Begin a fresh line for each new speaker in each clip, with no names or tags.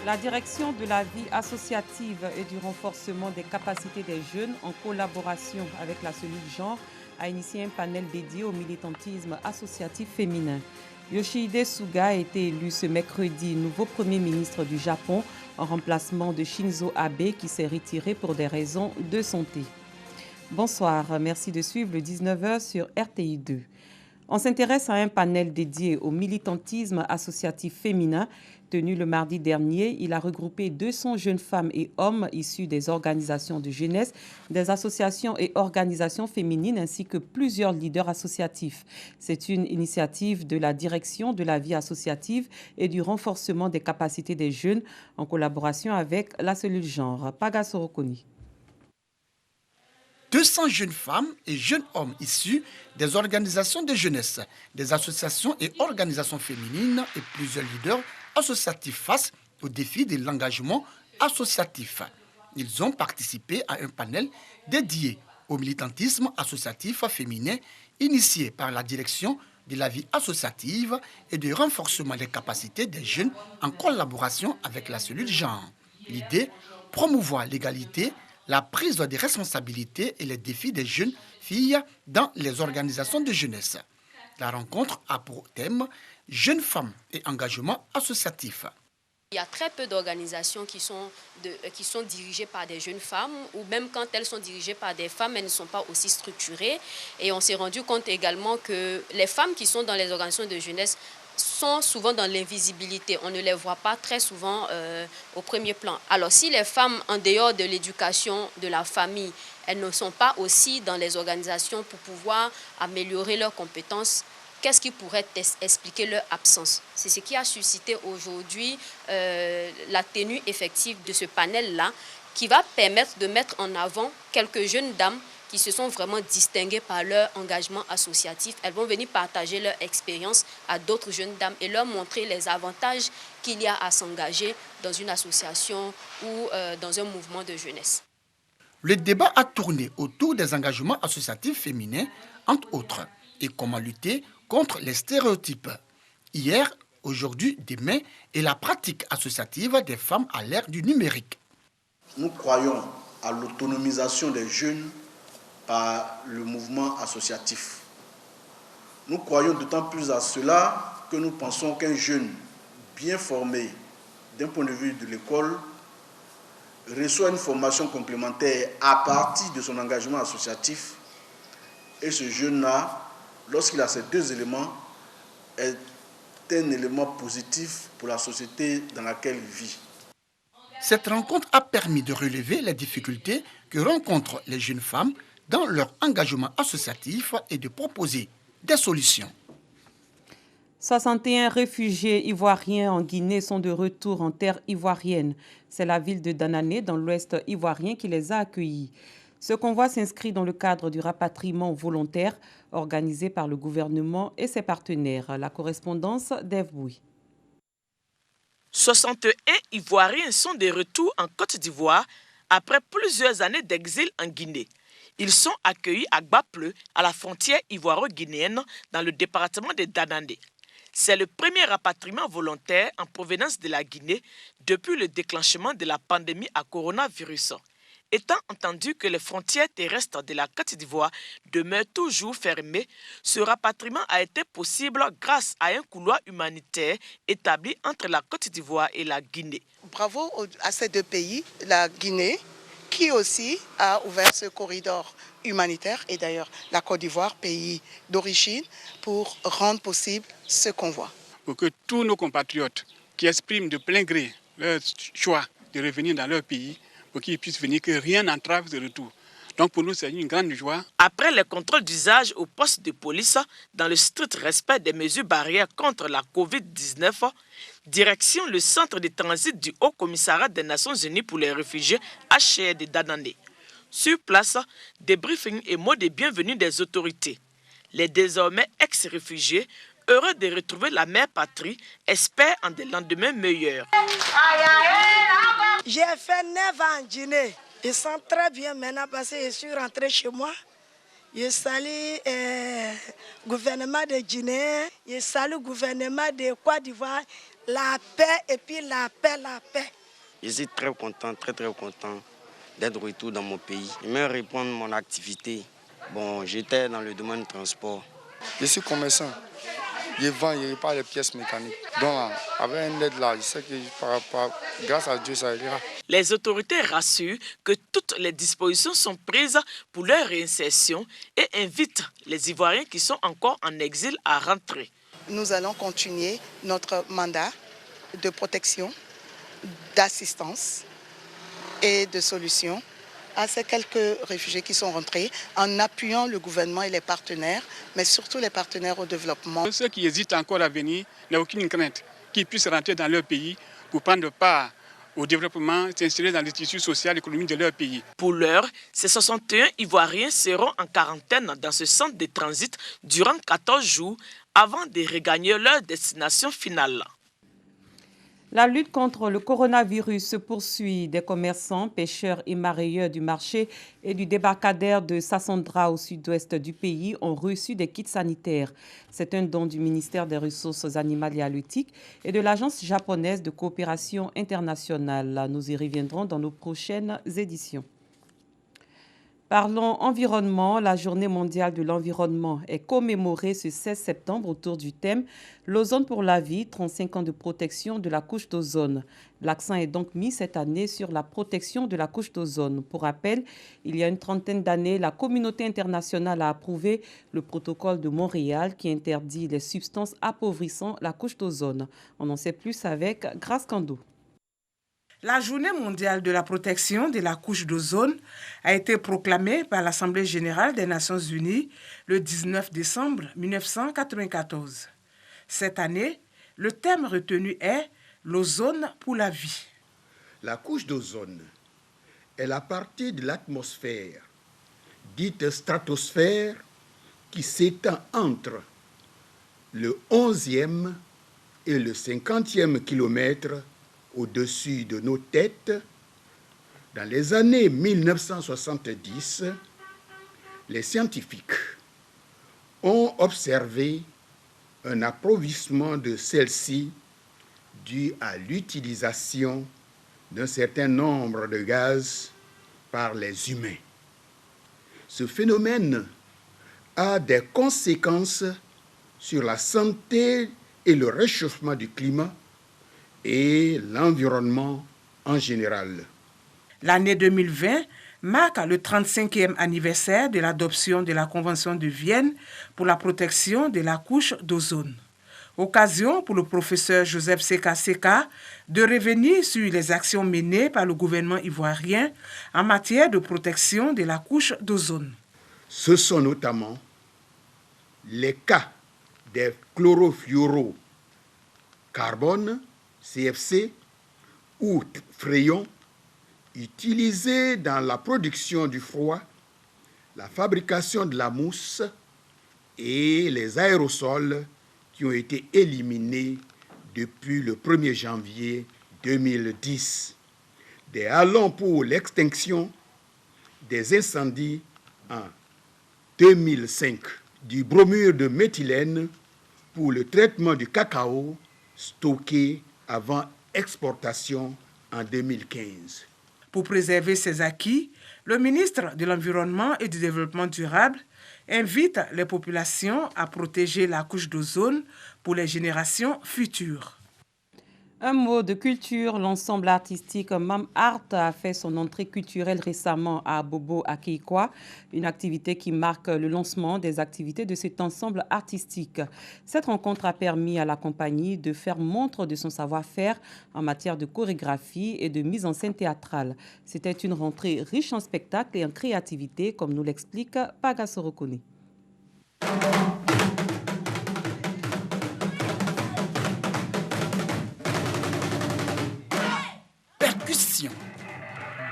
La direction de la vie associative et du renforcement des capacités des jeunes, en collaboration avec la cellule genre, a initié un panel dédié au militantisme associatif féminin. Yoshihide Suga a été élu ce mercredi nouveau Premier ministre du Japon en remplacement de Shinzo Abe qui s'est retiré pour des raisons de santé. Bonsoir, merci de suivre le 19h sur RTI 2. On s'intéresse à un panel dédié au militantisme associatif féminin. Tenu le mardi dernier, il a regroupé 200 jeunes femmes et hommes issus des organisations de jeunesse, des associations et organisations féminines ainsi que plusieurs leaders associatifs. C'est une initiative de la direction de la vie associative et du renforcement des capacités des jeunes en collaboration avec la cellule genre. Paga Sorokoni.
200 jeunes femmes et jeunes hommes issus des organisations de jeunesse, des associations et organisations féminines et plusieurs leaders associatifs face au défi de l'engagement associatif. Ils ont participé à un panel dédié au militantisme associatif féminin initié par la direction de la vie associative et du renforcement des capacités des jeunes en collaboration avec la cellule genre. L'idée, promouvoir l'égalité, la prise des responsabilités et les défis des jeunes filles dans les organisations de jeunesse. La rencontre a pour thème « Jeunes femmes et engagement associatif ».
Il y a très peu d'organisations qui sont dirigées par des jeunes femmes, ou même quand elles sont dirigées par des femmes, elles ne sont pas aussi structurées. Et on s'est rendu compte également que les femmes qui sont dans les organisations de jeunesse sont souvent dans l'invisibilité. On ne les voit pas très souvent au premier plan. Alors si les femmes, en dehors de l'éducation, de la famille, elles ne sont pas aussi dans les organisations pour pouvoir améliorer leurs compétences, qu'est-ce qui pourrait expliquer leur absence? C'est ce qui a suscité aujourd'hui la tenue effective de ce panel-là, qui va permettre de mettre en avant quelques jeunes dames qui se sont vraiment distinguées par leur engagement associatif. Elles vont venir partager leur expérience à d'autres jeunes dames et leur montrer les avantages qu'il y a à s'engager dans une association ou dans un mouvement de jeunesse.
Le débat a tourné autour des engagements associatifs féminins, entre autres, et comment lutter contre les stéréotypes. Hier, aujourd'hui, demain, et la pratique associative des femmes à l'ère du numérique.
Nous croyons à l'autonomisation des jeunes par le mouvement associatif. Nous croyons d'autant plus à cela que nous pensons qu'un jeune bien formé d'un point de vue de l'école reçoit une formation complémentaire à partir de son engagement associatif. Et ce jeune-là, lorsqu'il a ces deux éléments, est un élément positif pour la société dans laquelle il vit.
Cette rencontre a permis de relever les difficultés que rencontrent les jeunes femmes dans leur engagement associatif et de proposer des solutions.
61 réfugiés ivoiriens en Guinée sont de retour en terre ivoirienne. C'est la ville de Danané, dans l'ouest ivoirien, qui les a accueillis. Ce convoi s'inscrit dans le cadre du rapatriement volontaire organisé par le gouvernement et ses partenaires. La correspondance d'Ève Bouy.
61 Ivoiriens sont de retour en Côte d'Ivoire après plusieurs années d'exil en Guinée. Ils sont accueillis à Gbapleu, à la frontière ivoiro-guinéenne, dans le département de Danané. C'est le premier rapatriement volontaire en provenance de la Guinée depuis le déclenchement de la pandémie à coronavirus. Étant entendu que les frontières terrestres de la Côte d'Ivoire demeurent toujours fermées, ce rapatriement a été possible grâce à un couloir humanitaire établi entre la Côte d'Ivoire et la Guinée.
Bravo à ces deux pays, la Guinée, qui aussi a ouvert ce corridor humanitaire, et d'ailleurs la Côte d'Ivoire, pays d'origine, pour rendre possible ce convoi.
Pour que tous nos compatriotes qui expriment de plein gré leur choix de revenir dans leur pays, pour qu'ils puissent venir, que rien n'entrave ce retour. Donc pour nous, c'est une grande joie.
Après les contrôles d'usage au poste de police, dans le strict respect des mesures barrières contre la Covid-19, direction le centre de transit du Haut Commissariat des Nations Unies pour les réfugiés HCR de Danané. Sur place, des briefings et mots de bienvenue des autorités. Les désormais ex-réfugiés, heureux de retrouver la mère patrie, espèrent en des lendemains meilleurs.
J'ai fait 9 ans en Guinée. Ils sont très bien maintenant parce que je suis rentrée chez moi. Je salue le gouvernement de Guinée, je salue le gouvernement de Côte d'Ivoire, la paix et puis la paix.
Je suis très content d'être retour dans mon pays. Je vais reprendre mon activité. Bon, j'étais dans le domaine du transport.
Je suis commerçant. Je vends, je répare les pièces mécaniques. Donc, avec un aide là, je sais que grâce à Dieu, ça ira.
Les autorités rassurent que toutes les dispositions sont prises pour leur réinsertion et invitent les Ivoiriens qui sont encore en exil à rentrer.
Nous allons continuer notre mandat de protection, d'assistance et de solution à ces quelques réfugiés qui sont rentrés en appuyant le gouvernement et les partenaires, mais surtout les partenaires au développement.
Ceux qui hésitent encore à venir n'ont aucune crainte qu'ils puissent rentrer dans leur pays pour prendre part au développement, s'insérer dans le tissu social et économique de leur pays.
Pour l'heure, ces 61 Ivoiriens seront en quarantaine dans ce centre de transit durant 14 jours avant de regagner leur destination finale.
La lutte contre le coronavirus se poursuit. Des commerçants, pêcheurs et marailleurs du marché et du débarcadère de Sassandra au sud-ouest du pays ont reçu des kits sanitaires. C'est un don du ministère des Ressources animales et halieutiques et de l'Agence japonaise de coopération internationale. Nous y reviendrons dans nos prochaines éditions. Parlons environnement. La journée mondiale de l'environnement est commémorée ce 16 septembre autour du thème « L'ozone pour la vie, 35 ans de protection de la couche d'ozone ». L'accent est donc mis cette année sur la protection de la couche d'ozone. Pour rappel, il y a une trentaine d'années, la communauté internationale a approuvé le protocole de Montréal qui interdit les substances appauvrissant la couche d'ozone. On en sait plus avec Grace Kando.
La journée mondiale de la protection de la couche d'ozone a été proclamée par l'Assemblée générale des Nations unies le 19 décembre 1994. Cette année, le thème retenu est « L'ozone pour la vie ».
La couche d'ozone est la partie de l'atmosphère, dite stratosphère, qui s'étend entre le 11e et le 50e kilomètre au-dessus de nos têtes. Dans les années 1970, les scientifiques ont observé un appauvrissement de celle-ci dû à l'utilisation d'un certain nombre de gaz par les humains. Ce phénomène a des conséquences sur la santé et le réchauffement du climat et l'environnement en général.
L'année 2020 marque le 35e anniversaire de l'adoption de la Convention de Vienne pour la protection de la couche d'ozone. Occasion pour le professeur Joseph Seka de revenir sur les actions menées par le gouvernement ivoirien en matière de protection de la couche d'ozone.
Ce sont notamment les cas des chlorofluorocarbones, CFC, ou frayons, utilisés dans la production du froid, la fabrication de la mousse et les aérosols qui ont été éliminés depuis le 1er janvier 2010. Des halons pour l'extinction des incendies en 2005. Du bromure de méthylène pour le traitement du cacao stocké avant exportation en 2015.
Pour préserver ces acquis, le ministre de l'Environnement et du Développement durable invite les populations à protéger la couche d'ozone pour les générations futures.
Un mot de culture, l'ensemble artistique Mam Art a fait son entrée culturelle récemment à Bobo Akeikwa, une activité qui marque le lancement des activités de cet ensemble artistique. Cette rencontre a permis à la compagnie de faire montre de son savoir-faire en matière de chorégraphie et de mise en scène théâtrale. C'était une rentrée riche en spectacles et en créativité, comme nous l'explique Paga Sorokone.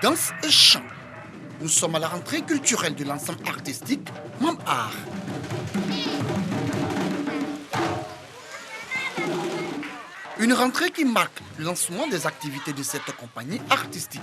Danse et chant. Nous sommes à la rentrée culturelle de l'ensemble artistique Mam Art. Une rentrée qui marque le lancement des activités de cette compagnie artistique.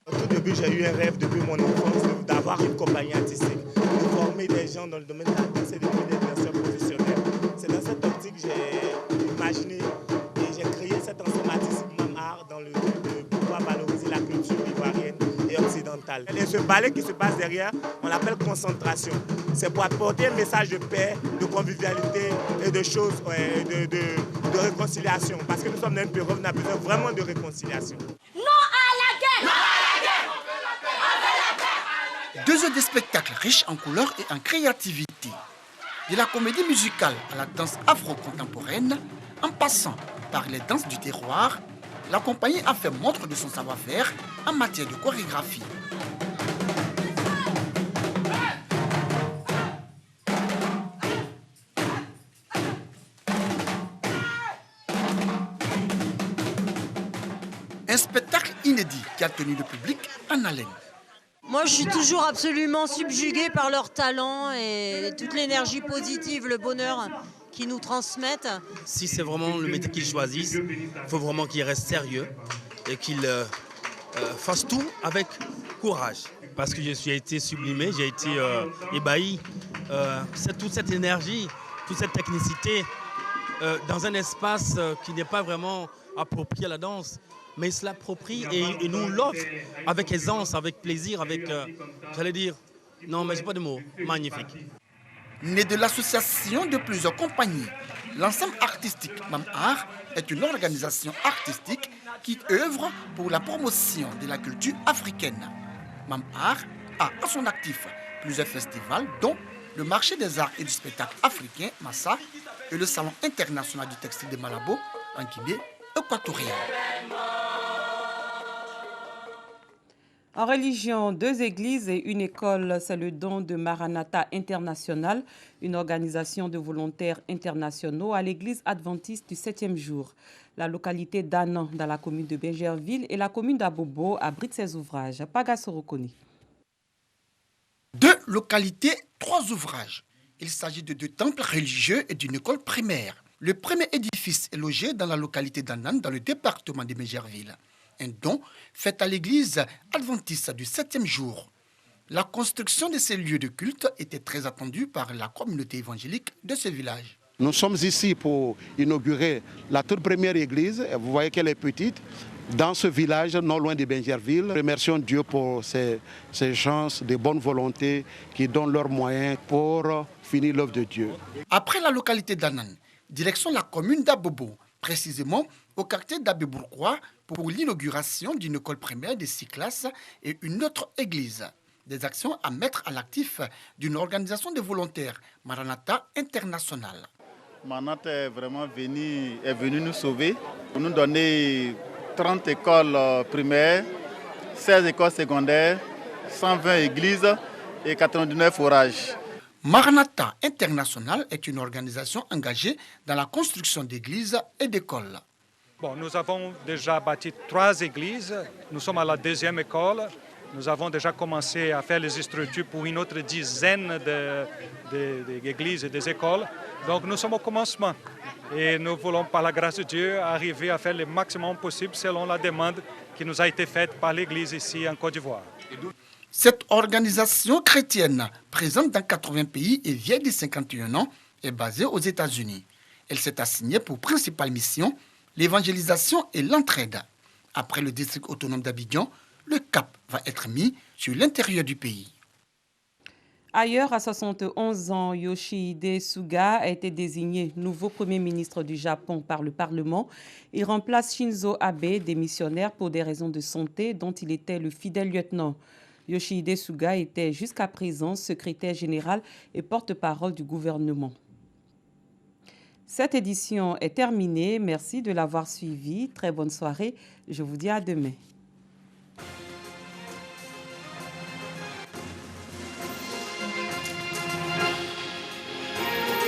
Au tout début, j'ai eu un rêve depuis mon enfance d'avoir une compagnie artistique. de former des gens dans le domaine de la danse et de devenir des danseurs professionnels. C'est dans cette optique que j'ai imaginé et j'ai créé cet ensemble Mam'Art dans le but de pouvoir valoriser la culture ivoirienne et occidentale. Et ce ballet qui se passe derrière, on l'appelle concentration. C'est pour apporter un message de paix, de convivialité et de choses, de réconciliation. Parce que nous sommes dans une période où on a besoin vraiment de réconciliation.
Non à la guerre! Non à la guerre! On veut la paix!
2 heures de spectacle riches en couleurs et en créativité. De la comédie musicale à la danse afro-contemporaine, en passant par les danses du terroir, la compagnie a fait montre de son savoir-faire en matière de chorégraphie. Un spectacle inédit qui a tenu le public en haleine.
Moi, je suis toujours absolument subjuguée par leur talent et toute l'énergie positive, le bonheur qu'ils nous transmettent.
Si c'est vraiment le métier qu'ils choisissent, il faut vraiment qu'ils restent sérieux et qu'ils fassent tout avec courage. Parce que j'ai été sublimé, j'ai été ébahi. Toute cette énergie, toute cette technicité dans un espace qui n'est pas vraiment approprié à la danse. Mais ils se l'approprient et nous l'offrent avec aisance, avec plaisir, avec, j'allais dire, non mais j'ai pas de mots, magnifique.
Né de l'association de plusieurs compagnies, l'ensemble artistique Mam'Art est une organisation artistique qui œuvre pour la promotion de la culture africaine. Mam'Art a à son actif plusieurs festivals, dont le marché des arts et du spectacle africain, Massa, et le salon international du textile de Malabo, en Guinée équatoriale.
En religion, 2 églises et une école, c'est le don de Maranatha International, une organisation de volontaires internationaux à l'église adventiste du 7e jour. La localité d'Anan, dans la commune de Bingerville, et la commune d'Abobo abritent ces ouvrages. Pagasorokoni.
2 localités, 3 ouvrages. Il s'agit de 2 temples religieux et d'une école primaire. Le premier édifice est logé dans la localité d'Anan, dans le département de Bingerville. Un don fait à l'église adventiste du 7e jour. La construction de ces lieux de culte était très attendue par la communauté évangélique de ce village.
Nous sommes ici pour inaugurer la toute première église. Vous voyez qu'elle est petite, dans ce village non loin de Bingerville. Remercions Dieu pour ces gens de bonne volonté qui donnent leurs moyens pour finir l'œuvre de Dieu.
Après la localité d'Anan, direction la commune d'Abobo, précisément au quartier d'Abebourquois, pour l'inauguration d'une école primaire de 6 classes et une autre église. Des actions à mettre à l'actif d'une organisation de volontaires, Maranatha International.
Maranatha est vraiment venu nous sauver, pour nous donner 30 écoles primaires, 16 écoles secondaires, 120 églises et 99 forages.
Maranatha International est une organisation engagée dans la construction d'églises et d'écoles.
Bon, nous avons déjà bâti 3 églises. Nous sommes à la 2e école. Nous avons déjà commencé à faire les structures pour une autre dizaine d'églises et des écoles. Donc nous sommes au commencement. Et nous voulons, par la grâce de Dieu, arriver à faire le maximum possible selon la demande qui nous a été faite par l'Église ici en Côte d'Ivoire.
Cette organisation chrétienne, présente dans 80 pays et vieille de 51 ans, est basée aux États-Unis. Elle s'est assignée pour principale mission l'évangélisation et l'entraide. Après le district autonome d'Abidjan, le cap va être mis sur l'intérieur du pays.
Ailleurs, à 71 ans, Yoshihide Suga a été désigné nouveau Premier ministre du Japon par le Parlement. Il remplace Shinzo Abe, démissionnaire pour des raisons de santé dont il était le fidèle lieutenant. Yoshihide Suga était jusqu'à présent secrétaire général et porte-parole du gouvernement. Cette édition est terminée. Merci de l'avoir suivi. Très bonne soirée. Je vous dis à demain.